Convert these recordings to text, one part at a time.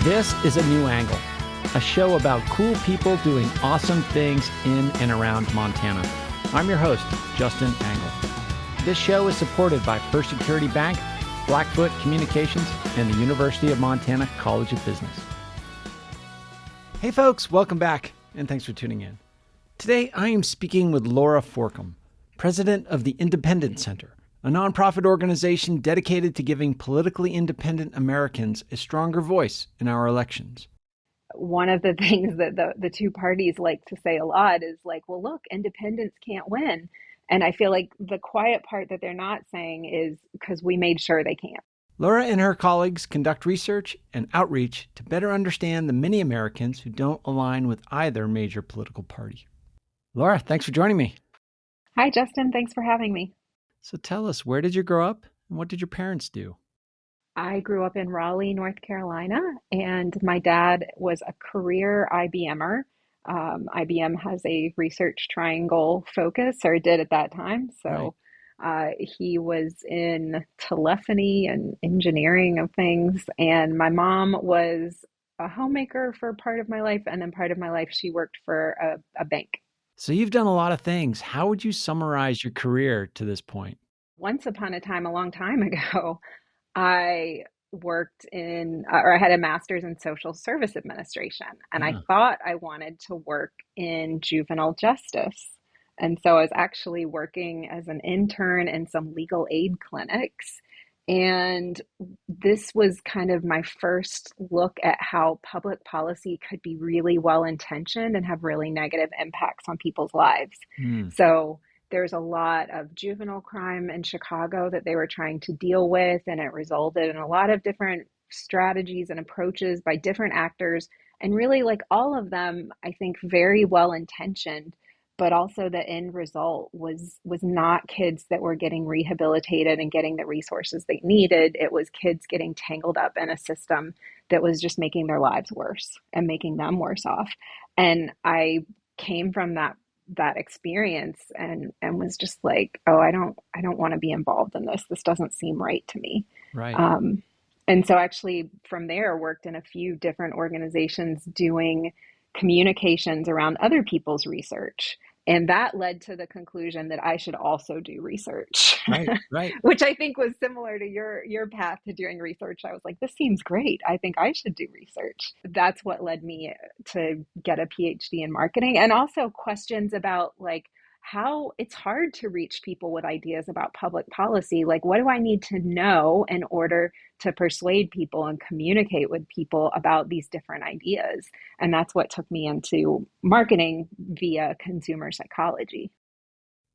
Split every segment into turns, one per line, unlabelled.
This is A New Angle, a show about cool people doing awesome things in and around Montana. I'm your host, Justin Angle. This show is supported by First Security Bank, Blackfoot Communications, and the University of Montana College of Business. Hey folks, welcome back, and thanks for tuning in. Today I am speaking with Lura Forcum, president of the Independent Center, a nonprofit organization dedicated to giving politically independent Americans a stronger voice in our elections.
One of the things that the two parties like to say a lot is like, well, look, independents can't win. And I feel like the quiet part that they're not saying is because we made sure they can't.
Lura and her colleagues conduct research and outreach to better understand the many Americans who don't align with either major political party. Lura, thanks for joining me.
Hi, Justin. Thanks for having me.
So tell us, where did you grow up and what did your parents do?
I grew up in Raleigh, North Carolina, and my dad was a career IBMer. IBM has a research triangle focus, or did at that time.
Right.
So he was in telephony and engineering of things. And my mom was a homemaker for part of my life. And then part of my life, she worked for a bank.
So you've done a lot of things. How would you summarize your career to this point?
Once upon a time, a long time ago, I worked or I had a master's in social service administration, and I
Ah,
thought I wanted to work in juvenile justice. And so I was actually working as an intern in some legal aid clinics. And this was kind of my first look at how public policy could be really well intentioned and have really negative impacts on people's lives.
hmm.
So there's a lot of juvenile crime in Chicago that they were trying to deal with, and it resulted in a lot of different strategies and approaches by different actors. And really, like all of them, I think very well intentioned, but also the end result was not kids that were getting rehabilitated and getting the resources they needed. It was kids getting tangled up in a system that was just making their lives worse and making them worse off. And I came from that experience and was just like, oh, I don't want to be involved in this. This doesn't seem right to me.
Right.
Um, and so actually from there worked in a few different organizations doing communications around other people's research. And that led to the conclusion that I should also do research,
Right. Right.
which I think was similar to your path to doing research. I was like, this seems great. I think I should do research. That's what led me to get a PhD in marketing, and also questions about like how it's hard to reach people with ideas about public policy. Like, what do I need to know in order to persuade people and communicate with people about these different ideas? And that's what took me into marketing via consumer psychology.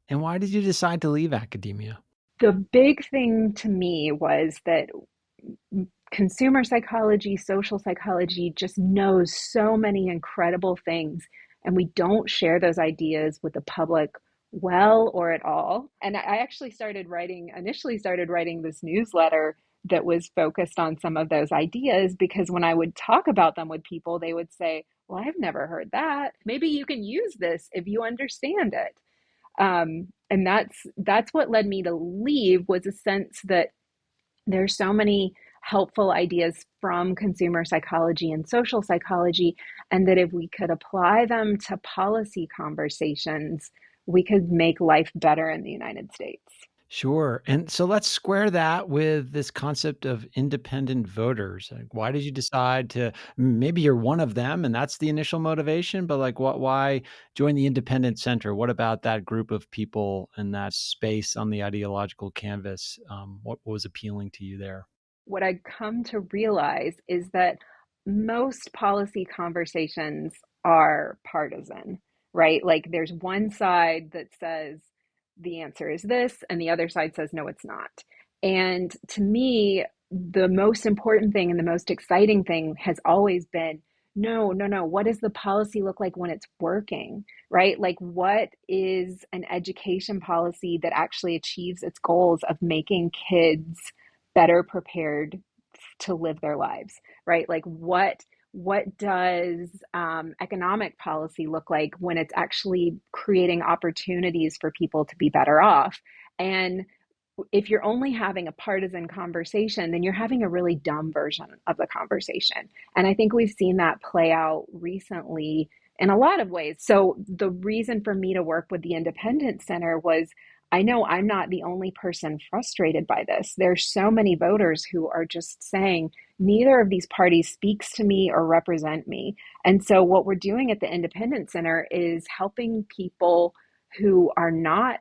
And why did you decide to leave academia?
The big thing to me was that consumer psychology, social psychology just knows so many incredible things, and we don't share those ideas with the public well or at all. And I actually initially started writing this newsletter that was focused on some of those ideas, because when I would talk about them with people, they would say, well, I've never heard that. Maybe you can use this if you understand it. And that's what led me to leave, was a sense that there's so many helpful ideas from consumer psychology and social psychology, and that if we could apply them to policy conversations, we could make life better in the United States.
Sure. And so let's square that with this concept of independent voters. Like, why did you decide to, maybe you're one of them and that's the initial motivation, but like why join the Independent Center? What about that group of people and that space on the ideological canvas? What was appealing to you there?
What I come to realize is that most policy conversations are partisan, right? Like there's one side that says the answer is this, and the other side says no, it's not. And to me, the most important thing and the most exciting thing has always been no, no, no. What does the policy look like when it's working, right? Like, what is an education policy that actually achieves its goals of making kids better prepared to live their lives, right? Like what does economic policy look like when it's actually creating opportunities for people to be better off? And if you're only having a partisan conversation, then you're having a really dumb version of the conversation. And I think we've seen that play out recently in a lot of ways. So the reason for me to work with the Independence Center was I know I'm not the only person frustrated by this. There's so many voters who are just saying, neither of these parties speaks to me or represent me. And so what we're doing at the Independence Center is helping people who are not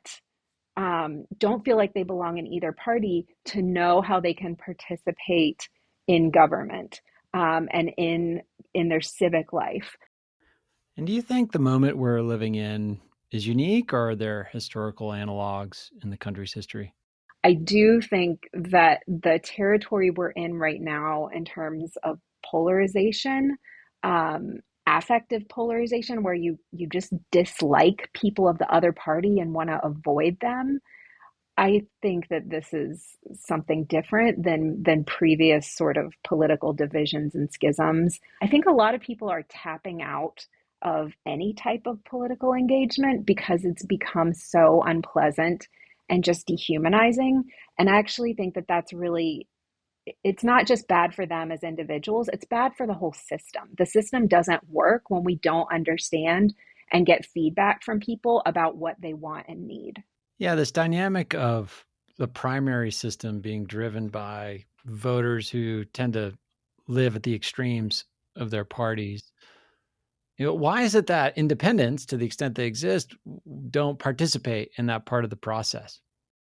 don't feel like they belong in either party to know how they can participate in government and in their civic life.
And do you think the moment we're living in is unique, or are there historical analogs in the country's history?
I do think that the territory we're in right now, in terms of polarization, um, affective polarization, where you just dislike people of the other party and want to avoid them, I think that this is something different than previous sort of political divisions and schisms. I think a lot of people are tapping out of any type of political engagement because it's become so unpleasant and just dehumanizing. And I actually think that that's really, it's not just bad for them as individuals, it's bad for the whole system. The system doesn't work when we don't understand and get feedback from people about what they want and need.
Yeah, this dynamic of the primary system being driven by voters who tend to live at the extremes of their parties. Why is it that independents, to the extent they exist, don't participate in that part of the process?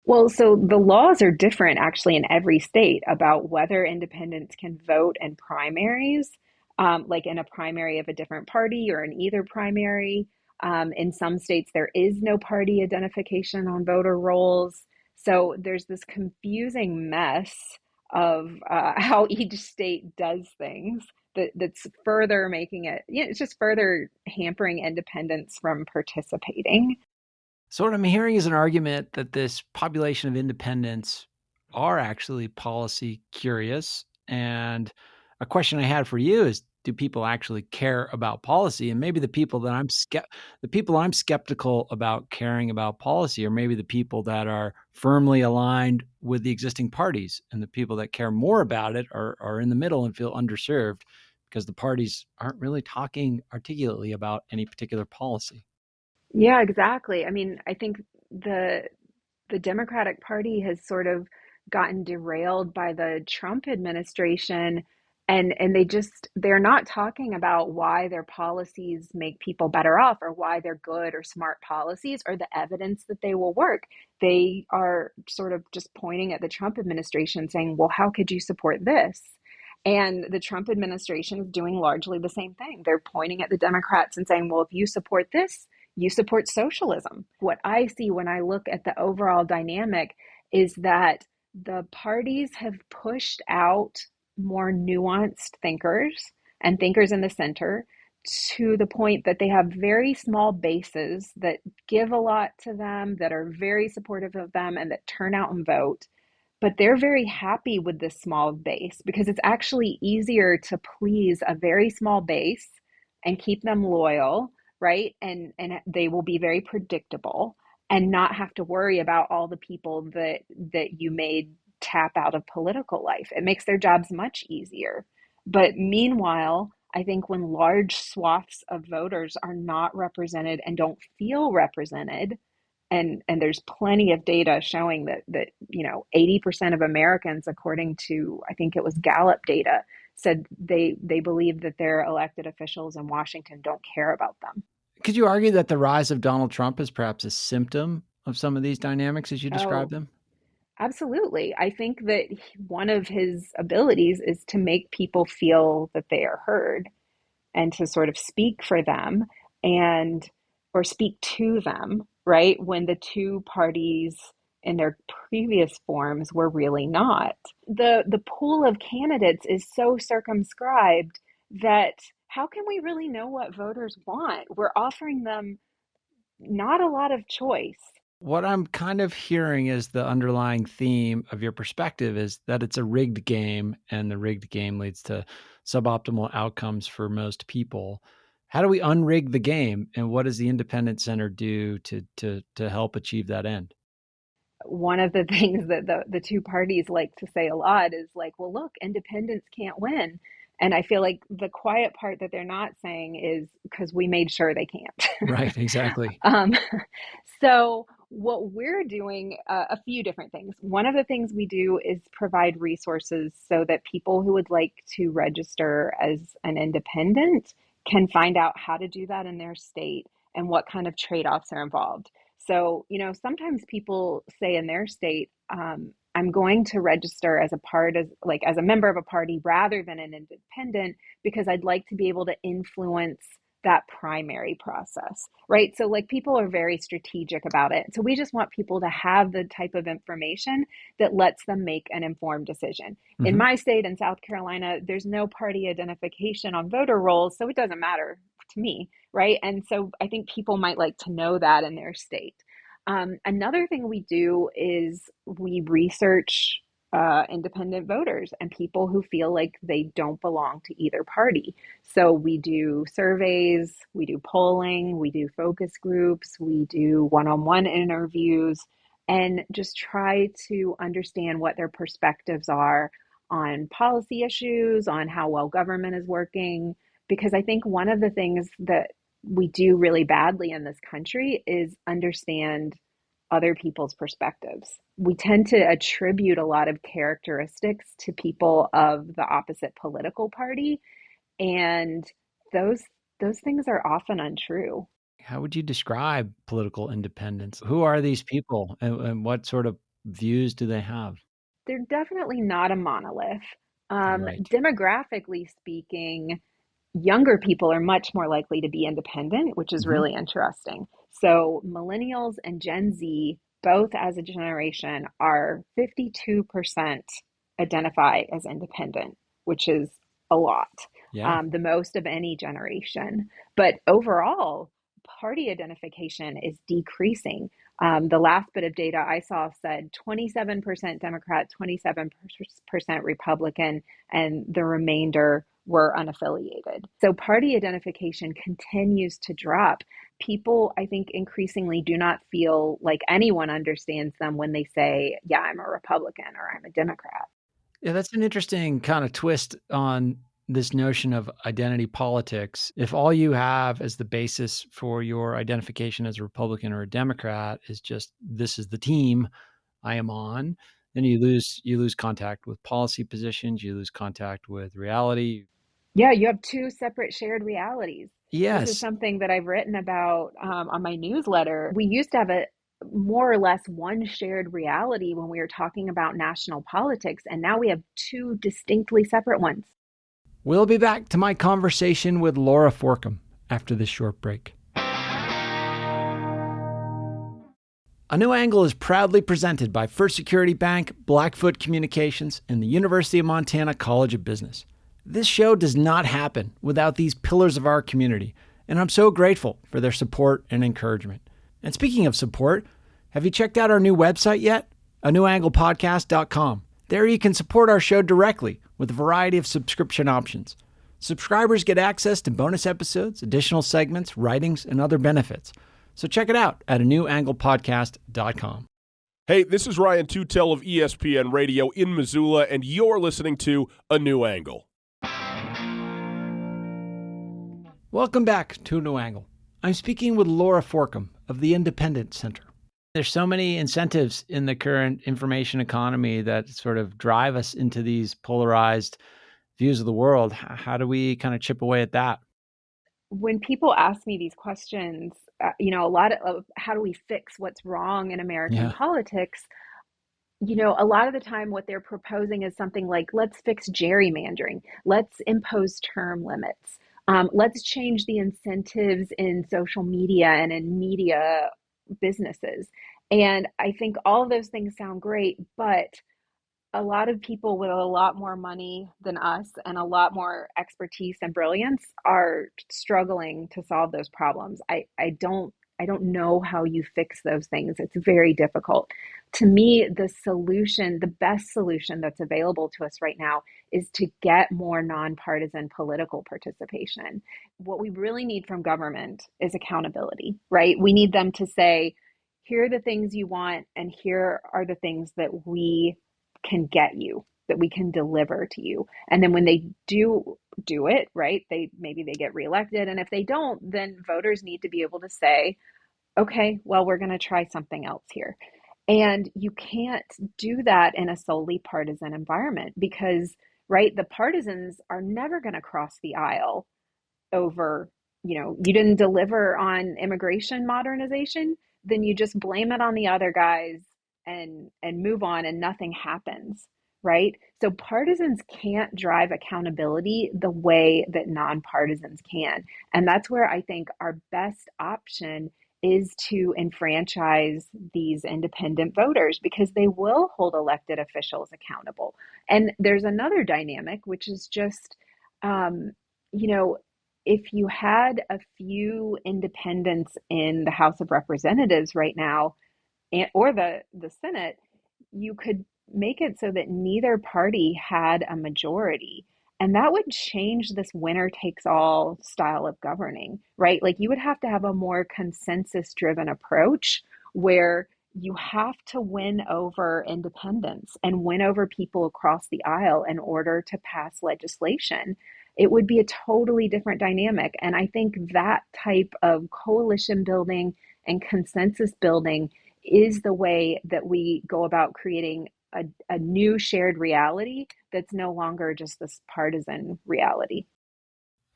Well, so the laws are different actually in every state about whether independents can vote in primaries, like in a primary of a different party or in either primary. In some states, there is no party identification on voter rolls. So there's this confusing mess of how each state does things that's further making it, it's just further hampering independents from participating.
So what I'm hearing is an argument that this population of independents are actually policy curious. And a question I had for you is, do people actually care about policy? And maybe the people I'm skeptical about caring about policy are maybe the people that are firmly aligned with the existing parties, and the people that care more about it are in the middle and feel underserved because the parties aren't really talking articulately about any particular policy.
Yeah, exactly. I mean, I think the the Democratic Party has sort of gotten derailed by the Trump administration, and they're not talking about why their policies make people better off or why they're good or smart policies or the evidence that they will work. They are sort of just pointing at the Trump administration saying, "Well, how could you support this?" And the Trump administration is doing largely the same thing. They're pointing at the Democrats and saying, well, if you support this, you support socialism. What I see when I look at the overall dynamic is that the parties have pushed out more nuanced thinkers and thinkers in the center to the point that they have very small bases that give a lot to them, that are very supportive of them, and that turn out and vote. But they're very happy with this small base because it's actually easier to please a very small base and keep them loyal, right? And they will be very predictable and not have to worry about all the people that you made tap out of political life. It makes their jobs much easier. But meanwhile, I think when large swaths of voters are not represented and don't feel represented, and there's plenty of data showing that 80% of Americans, according to I think it was Gallup data, said they believe that their elected officials in Washington don't care about them.
Could you argue that the rise of Donald Trump is perhaps a symptom of some of these dynamics as you describe
Oh,
them?
absolutely. I think that one of his abilities is to make people feel that they are heard and to sort of speak for them and or speak to them, right? When the two parties in their previous forms were really not. The pool of candidates is so circumscribed that how can we really know what voters want? We're offering them not a lot of choice.
What I'm kind of hearing is the underlying theme of your perspective is that it's a rigged game, and the rigged game leads to suboptimal outcomes for most people. How do we unrig the game, and what does the Independent Center do to help achieve that end?
one of the things that the two parties like to say a lot is like, well, look, independents can't win. And I feel like the quiet part that they're not saying is because we made sure they can't.
Right, exactly.
um, so what we're doing, a few different things. One of the things we do is provide resources so that people who would like to register as an independent can find out how to do that in their state and what kind of trade-offs are involved. So, sometimes people say in their state, I'm going to register as a part as like as a member of a party rather than an independent because I'd like to be able to influence that primary process, right? So like people are very strategic about it. So we just want people to have the type of information that lets them make an informed decision. In
Hmm.
my state in South Carolina, there's no party identification on voter rolls, so it doesn't matter to me, right? And so I think people might like to know that in their state. Another thing we do is we research independent voters and people who feel like they don't belong to either party. So we do surveys, we do polling, we do focus groups, we do one on one interviews, and just try to understand what their perspectives are on policy issues, on how well government is working. Because I think one of the things that we do really badly in this country is understand other people's perspectives. We tend to attribute a lot of characteristics to people of the opposite political party, and those those things are often untrue.
How would you describe political independence? Who are these people and what sort of views do they have?
They're definitely not a monolith.
Right.
Demographically speaking, younger people are much more likely to be independent, which is
Hmm.
really interesting. So, millennials and Gen Z, both as a generation, are 52% identify as independent, which is a lot,
Yeah.
the most of any generation. But overall, party identification is decreasing. The last bit of data I saw said 27% Democrat, 27% Republican, and the remainder were unaffiliated. So party identification continues to drop. People, I think, increasingly do not feel like anyone understands them when they say, yeah, I'm a Republican or I'm a Democrat.
Yeah, that's an interesting kind of twist on this notion of identity politics. If all you have as the basis for your identification as a Republican or a Democrat is just this is the team I am on, then you lose contact with policy positions, you lose contact with reality.
Yeah, you have two separate shared realities. This is
Yes.
something that I've written about on my newsletter. We used to have a more or less one shared reality when we were talking about national politics, and now we have two distinctly separate ones.
We'll be back to my conversation with Lura Forcum after this short break. A New Angle is proudly presented by First Security Bank, Blackfoot Communications, and the University of Montana College of Business. This show does not happen without these pillars of our community, and I'm so grateful for their support and encouragement. And speaking of support, have you checked out our new website yet? anewanglepodcast.com. There you can support our show directly with a variety of subscription options. Subscribers get access to bonus episodes, additional segments, writings, and other benefits. So check it out at anewanglepodcast.com.
Hey, this is Ryan Tutel of ESPN Radio in Missoula, and you're listening to A New Angle.
Welcome back to A New Angle. I'm speaking with Lura Forcum of the Independent Center. There's so many incentives in the current information economy that sort of drive us into these polarized views of the world. How do we kind of chip away at that?
When people ask me these questions, a lot of how do we fix what's wrong in American
Yeah.
politics? A lot of the time, what they're proposing is something like, let's fix gerrymandering, let's impose term limits, let's change the incentives in social media and in media businesses. And I think all of those things sound great, but a lot of people with a lot more money than us and a lot more expertise and brilliance are struggling to solve those problems. I don't know how you fix those things. It's very difficult. To me, the best solution that's available to us right now is to get more nonpartisan political participation. What we really need from government is accountability, right? We need them to say, here are the things you want, and here are the things that we can get you, that we can deliver to you. And then when they do it, right, they get reelected. And if they don't, then voters need to be able to say, okay, well, we're going to try something else here. And you can't do that in a solely partisan environment because, right, the partisans are never going to cross the aisle over, you didn't deliver on immigration modernization, then you just blame it on the other guys and move on and nothing happens, right? So partisans can't drive accountability the way that nonpartisans can. And that's where I think our best option is to enfranchise these independent voters because they will hold elected officials accountable. And there's another dynamic, which is just, um, you know, if you had a few independents in the House of Representatives right now, or the Senate, you could make it so that neither party had a majority. And that would change this winner takes all style of governing, right? Like you would have to have a more consensus driven approach where you have to win over independents and win over people across the aisle in order to pass legislation. It would be a totally different dynamic. And I think that type of coalition building and consensus building is the way that we go about creating a new shared reality that's no longer just this partisan reality.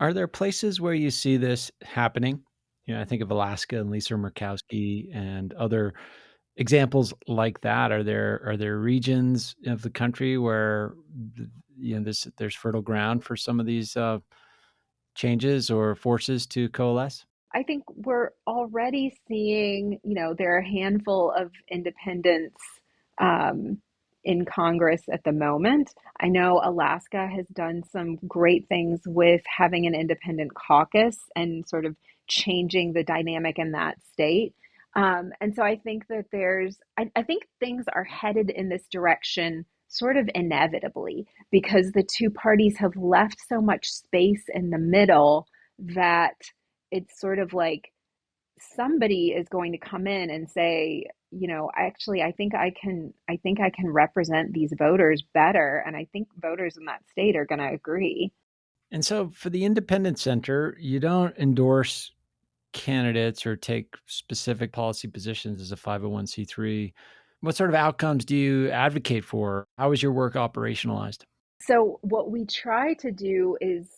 Are there places where you see this happening? I think of Alaska and Lisa Murkowski and other examples like that. Are there regions of the country where there's fertile ground for some of these changes or forces to coalesce?
I think we're already seeing, there are a handful of independents um, in Congress at the moment. I know Alaska has done some great things with having an independent caucus and sort of changing the dynamic in that state. And so I think that I think things are headed in this direction sort of inevitably because the two parties have left so much space in the middle that it's sort of like somebody is going to come in and say, actually, I think I can represent these voters better, and I think voters in that state are going to agree.
And so for the independent center, you don't endorse candidates or take specific policy positions as a 501c3. What sort of outcomes do you advocate for? How is your work operationalized?
So what we try to do is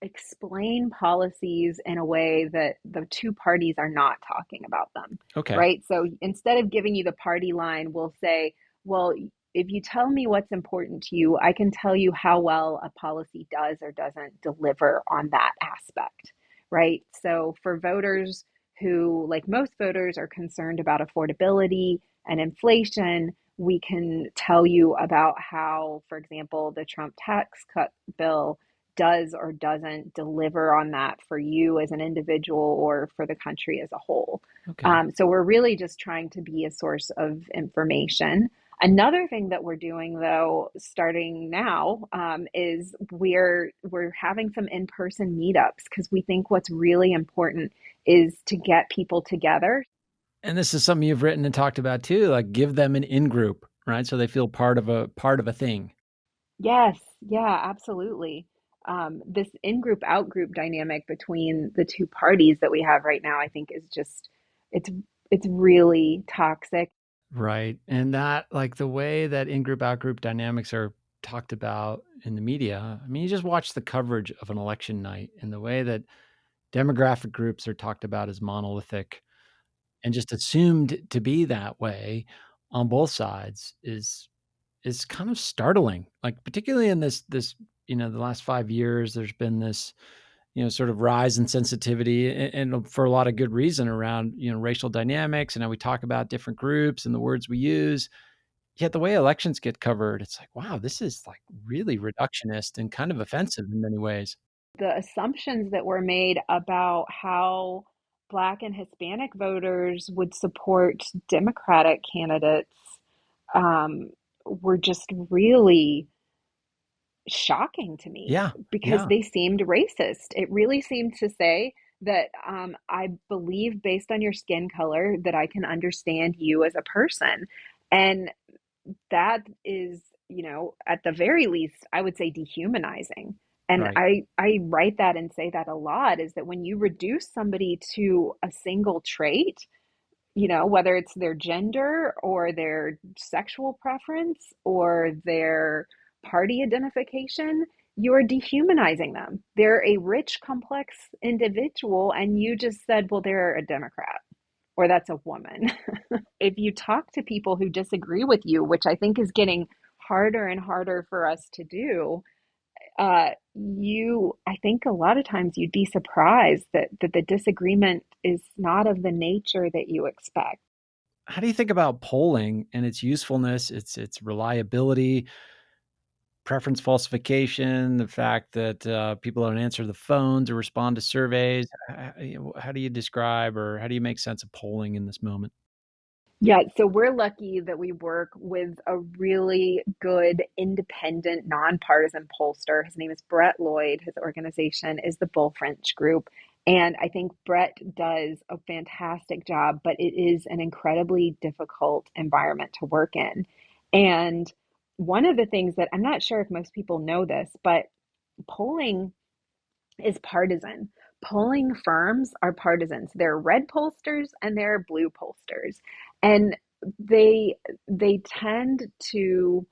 explain policies in a way that the two parties are not talking about them,
Okay.
right? So instead of giving you the party line, we'll say, well, if you tell me what's important to you, I can tell you how well a policy does or doesn't deliver on that aspect, right? So for voters who, like most voters, are concerned about affordability and inflation, we can tell you about how, for example, the Trump tax cut bill does or doesn't deliver on that for you as an individual or for the country as a whole.
Okay.
So we're really just trying to be a source of information. Another thing that we're doing, though, starting now, is we're having some in-person meetups because we think what's really important is to get people together.
And this is something you've written and talked about too, like give them an in-group, right? So they feel part of a thing.
Yes, yeah, absolutely. This in-group, out-group dynamic between the two parties that we have right now, I think is just it's it's really toxic.
Right. And that, like the way that in-group, out-group dynamics are talked about in the media, I mean, you just watch the coverage of an election night and the way that demographic groups are talked about as monolithic and just assumed to be that way on both sides is kind of startling. Like particularly in this, the last 5 years, there's been this, sort of rise in sensitivity and for a lot of good reason around, racial dynamics and how we talk about different groups and the words we use. Yet the way elections get covered, it's like, wow, this is like really reductionist and kind of offensive in many ways.
The assumptions that were made about how Black and Hispanic voters would support Democratic candidates um, were just really shocking to me
Yeah.
because
Yeah.
they seemed racist. It really seemed to say that I believe based on your skin color that I can understand you as a person. And that is, at the very least, I would say dehumanizing. And
Right.
I write that and say that a lot, is that when you reduce somebody to a single trait, whether it's their gender or their sexual preference or their party identification, you're dehumanizing them. They're a rich, complex individual, and you just said, well, they're a Democrat or that's a woman. If you talk to people who disagree with you, which I think is getting harder and harder for us to do, I think a lot of times you'd be surprised that the disagreement is not of the nature that you expect.
How do you think about polling and its usefulness, its reliability, preference falsification, the fact that people don't answer the phones or respond to surveys? How do you describe or how do you make sense of polling in this moment?
Yeah, so we're lucky that we work with a really good, independent, nonpartisan pollster. His name is Brett Lloyd. His organization is the Bullfinch Group. And I think Brett does a fantastic job, but it is an incredibly difficult environment to work in. And one of the things that I'm not sure if most people know this, but polling is partisan. Polling firms are partisans. There are red pollsters and there are blue pollsters. And they they tend to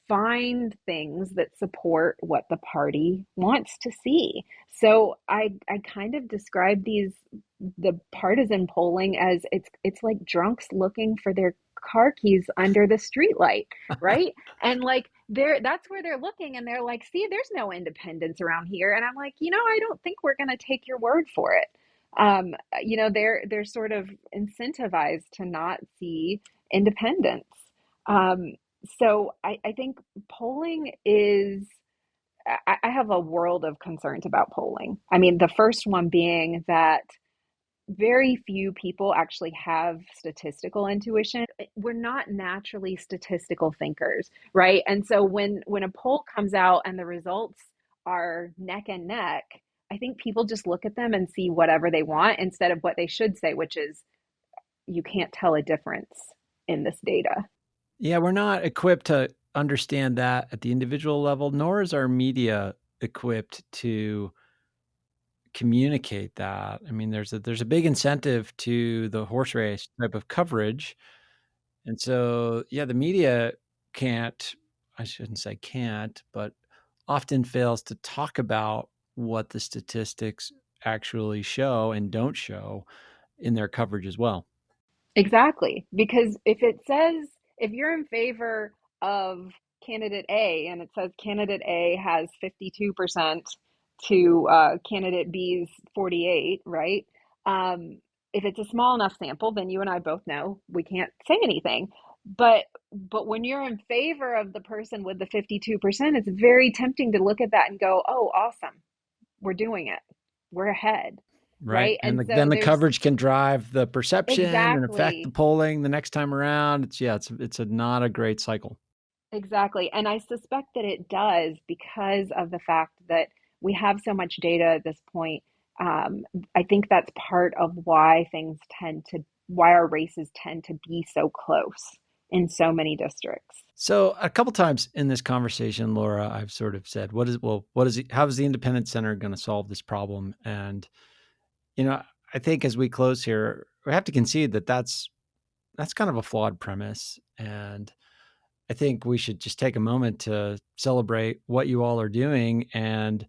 find things that support what the party wants to see. So I kind of describe the partisan polling as it's like drunks looking for their car keys under the streetlight, right? And like that's where they're looking and they're like, see, there's no independence around here. And I'm like, I don't think we're gonna take your word for it. They're sort of incentivized to not see independence. Um, so I think polling is, I have a world of concerns about polling. I mean, the first one being that very few people actually have statistical intuition. We're not naturally statistical thinkers, right? And so when a poll comes out and the results are neck and neck, I think people just look at them and see whatever they want instead of what they should say, which is you can't tell a difference in this data.
Yeah, we're not equipped to understand that at the individual level, nor is our media equipped to communicate that. I mean, there's a big incentive to the horse race type of coverage. And so, yeah, the media can't, I shouldn't say can't, but often fails to talk about what the statistics actually show and don't show in their coverage as well.
Exactly. Because if you're in favor of candidate A and it says candidate A has 52% to candidate B's 48, right? Um, if it's a small enough sample, then you and I both know we can't say anything. But when you're in favor of the person with the 52%, it's very tempting to look at that and go, "Oh, awesome. We're doing it. We're ahead."
Right.
Right?
And
And
then
so
the
there's
coverage can drive the perception and affect the
exactly.
polling the next time around. It's a not a great cycle.
Exactly. And I suspect that it does because of the fact that we have so much data at this point. Um, I think that's part of why our races tend to be so close in so many districts.
So a couple times in this conversation, Laura, I've sort of said, how is the Independent Center going to solve this problem? And, you know, I think as we close here, we have to concede that that's kind of a flawed premise. And I think we should just take a moment to celebrate what you all are doing and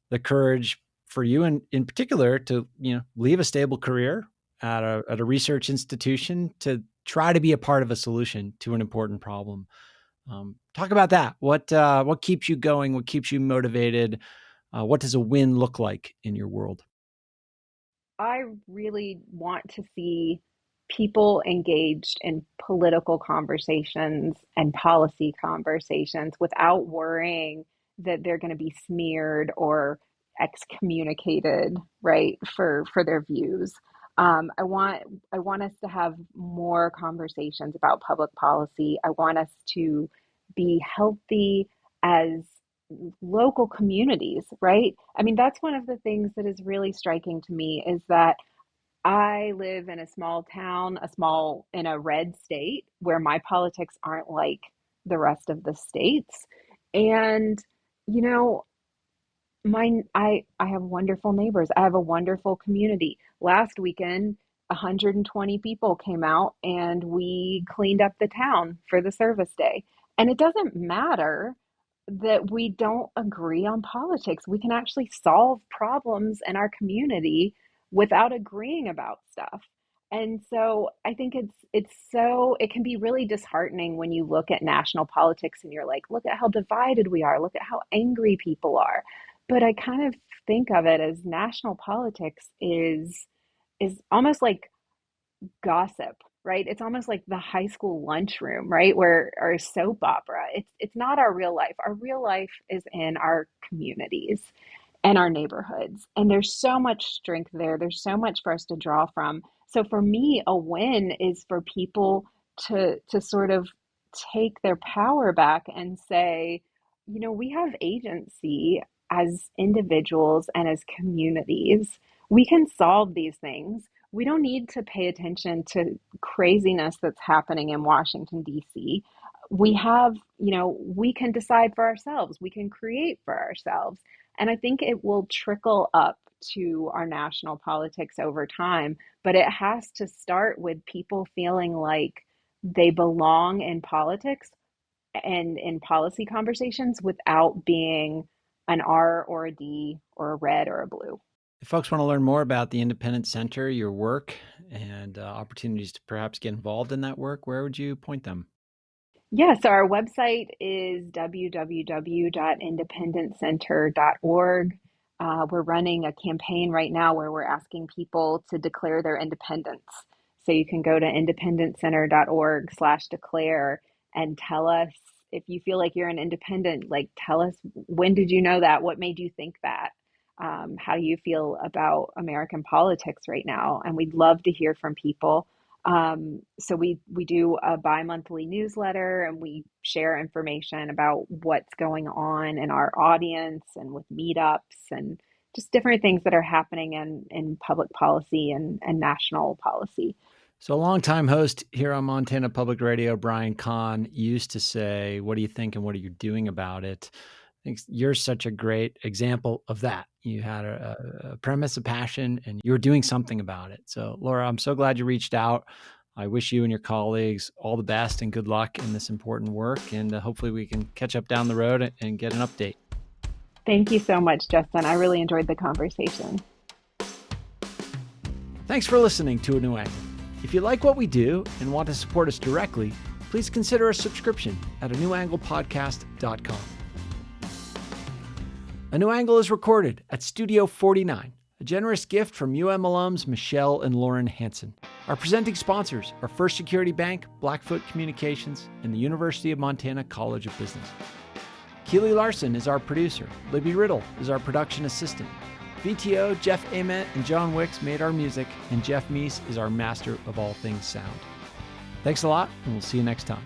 the courage for you in particular to, leave a stable career at a research institution to try to be a part of a solution to an important problem. Talk about that. What keeps you going? What keeps you motivated? What does a win look like in your world?
I really want to see people engaged in political conversations and policy conversations without worrying that they're going to be smeared or excommunicated, right, for their views. I want us to have more conversations about public policy. I want us to be healthy as local communities, right? I mean, that's one of the things that is really striking to me is that I live in a small town, in a red state where my politics aren't like the rest of the states. And, you know, I have wonderful neighbors. I have a wonderful community. Last weekend, 120 people came out and we cleaned up the town for the service day. And it doesn't matter that we don't agree on politics. We can actually solve problems in our community without agreeing about stuff. And so I think it can be really disheartening when you look at national politics and you're like, look at how divided we are, look at how angry people are. But I kind of think of it as national politics is almost like gossip, right? It's almost like the high school lunchroom, right? Where or soap opera. It's not our real life. Our real life is in our communities and our neighborhoods. And there's so much strength there. There's so much for us to draw from. So for me, a win is for people to sort of take their power back and say, you know, we have agency as individuals and as communities. We can solve these things. We don't need to pay attention to craziness that's happening in Washington, D.C. We have, you know, we can decide for ourselves. We can create for ourselves. And I think it will trickle up to our national politics over time, but it has to start with people feeling like they belong in politics and in policy conversations without being an R or a D or a red or a blue.
If folks want to learn more about the Independent Center, your work, and opportunities to perhaps get involved in that work, where would you point them?
Yeah, so our website is www.independentcenter.org. We're running a campaign right now where we're asking people to declare their independence. So you can go to independentcenter.org/declare and tell us if you feel like you're an independent, like tell us, when did you know that? What made you think that? How do you feel about American politics right now? And we'd love to hear from people. So we do a bi-monthly newsletter and we share information about what's going on in our audience and with meetups and just different things that are happening in public policy and national policy.
So a longtime host here on Montana Public Radio, Brian Kahn, used to say, what do you think and what are you doing about it? I think you're such a great example of that. You had a premise, a passion, and you were doing something about it. So, Lura, I'm so glad you reached out. I wish you and your colleagues all the best and good luck in this important work. And hopefully we can catch up down the road and get an update.
Thank you so much, Justin. I really enjoyed the conversation.
Thanks for listening to A New Angle. If you like what we do and want to support us directly, please consider a subscription at anewanglepodcast.com. A New Angle is recorded at Studio 49, a generous gift from UM alums Michelle and Lauren Hansen. Our presenting sponsors are First Security Bank, Blackfoot Communications, and the University of Montana College of Business. Keely Larson is our producer. Libby Riddle is our production assistant. VTO, Jeff Ament, and John Wicks made our music, and Jeff Meese is our master of all things sound. Thanks a lot, and we'll see you next time.